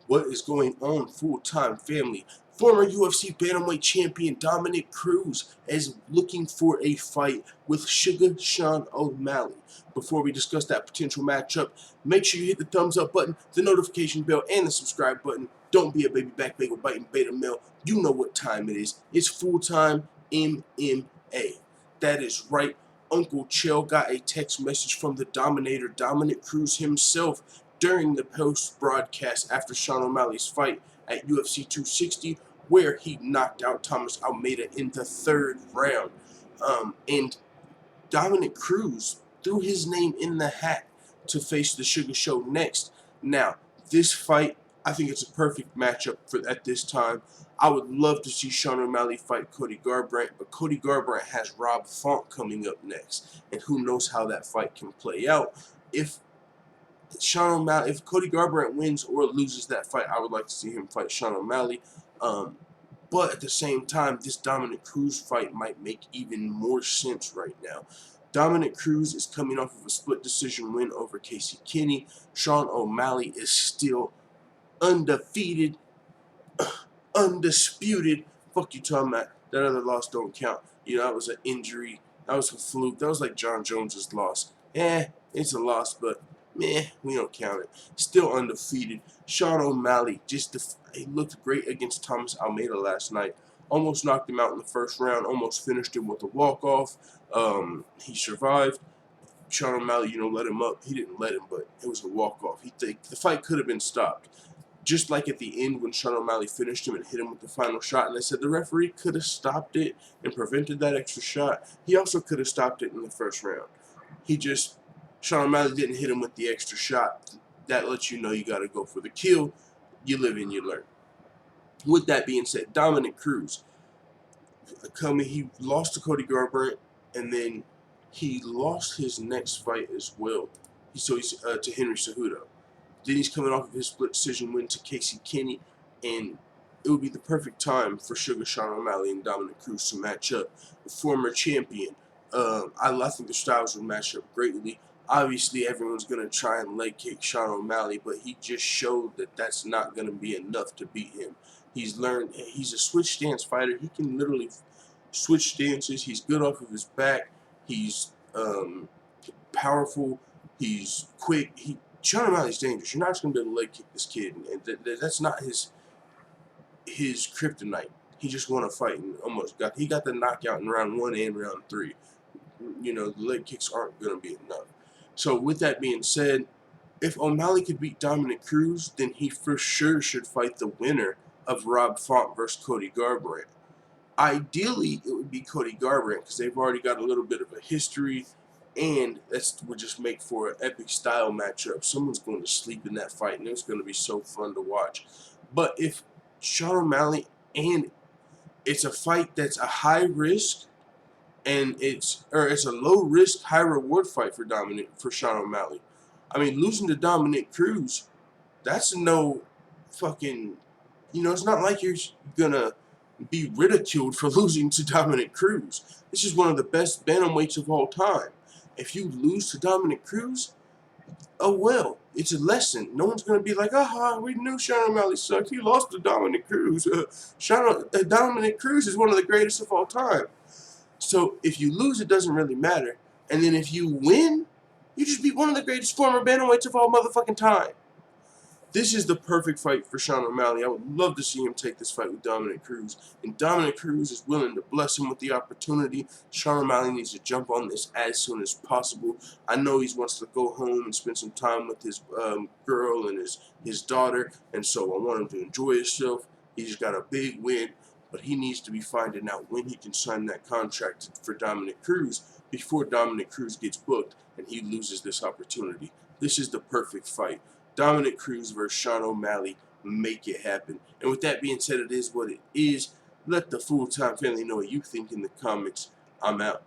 What is going on, full-time family? Former UFC bantamweight champion Dominick Cruz is looking for a fight with Sugar Sean O'Malley. Before we discuss that potential matchup, make sure you hit the thumbs up button, the notification bell, and the subscribe button. Don't be a baby back bagel biting beta male. You know what time it is. It's full-time MMA. That is right. Uncle Chill got a text message from the Dominator, Dominick Cruz himself, during the post-broadcast after Sean O'Malley's fight at UFC 260, where he knocked out Thomas Almeida in the third round. And Dominick Cruz threw his name in the hat to face the Sugar Show next. Now, this fight, I think it's a perfect matchup for at this time. I would love to see Sean O'Malley fight Cody Garbrandt, but Cody Garbrandt has Rob Font coming up next, and who knows how that fight can play out. If Cody Garbrandt wins or loses that fight, I would like to see him fight Sean O'Malley. But at the same time, this Dominick Cruz fight might make even more sense right now. Dominick Cruz is coming off of a split decision win over Casey Kenny. Sean O'Malley is still undefeated, undisputed. Fuck you talking about. That other loss don't count. You know, that was an injury. That was a fluke. That was like John Jones's loss. It's a loss, but meh, we don't count it. Still undefeated. Sean O'Malley he looked great against Thomas Almeida last night. Almost knocked him out in the first round. Almost finished him with a walk-off. He survived. Sean O'Malley, let him up. He didn't let him, but it was a walk-off. The fight could have been stopped. Just like at the end when Sean O'Malley finished him and hit him with the final shot, and they said the referee could have stopped it and prevented that extra shot. He also could have stopped it in the first round. Sean O'Malley didn't hit him with the extra shot. That lets you know you got to go for the kill. You live and you learn. With that being said, Dominick Cruz, he lost to Cody Garbrandt, and then he lost his next fight as well. He's to Henry Cejudo. Then he's coming off of his split decision win to Casey Kenny, and it would be the perfect time for Sugar Sean O'Malley and Dominick Cruz to match up. The former champion. I think the styles would match up greatly. Obviously, everyone's going to try and leg kick Sean O'Malley, but he just showed that that's not going to be enough to beat him. He's a switch stance fighter. He can literally switch stances. He's good off of his back. He's powerful. He's quick. Sean O'Malley's dangerous. You're not just going to be able to leg kick this kid, and that's not his kryptonite. He just won a fight and he got the knockout in round 1 and round 3. The leg kicks aren't going to be enough. So with that being said, if O'Malley could beat Dominick Cruz, then he for sure should fight the winner of Rob Font versus Cody Garbrandt. Ideally, it would be Cody Garbrandt because they've already got a little bit of a history, and that would just make for an epic style matchup. Someone's going to sleep in that fight, and it's going to be so fun to watch. But if Sean O'Malley, and it's a fight that's a high risk, and it's a low risk, high reward fight for Sean O'Malley. I mean, losing to Dominick Cruz, that's no fucking, it's not like you're gonna be ridiculed for losing to Dominick Cruz. This is one of the best bantamweights of all time. If you lose to Dominick Cruz, oh well, it's a lesson. No one's gonna be like, we knew Sean O'Malley sucked. He lost to Dominick Cruz. Dominick Cruz is one of the greatest of all time. So if you lose, it doesn't really matter. And then if you win, you just beat one of the greatest former bantamweights of all motherfucking time. This is the perfect fight for Sean O'Malley. I would love to see him take this fight with Dominick Cruz. And Dominick Cruz is willing to bless him with the opportunity. Sean O'Malley needs to jump on this as soon as possible. I know he wants to go home and spend some time with his girl and his daughter. And so I want him to enjoy himself. He's got a big win. But he needs to be finding out when he can sign that contract for Dominick Cruz before Dominick Cruz gets booked and he loses this opportunity. This is the perfect fight. Dominick Cruz versus Sean O'Malley. Make it happen. And with that being said, it is what it is. Let the full-time family know what you think in the comments. I'm out.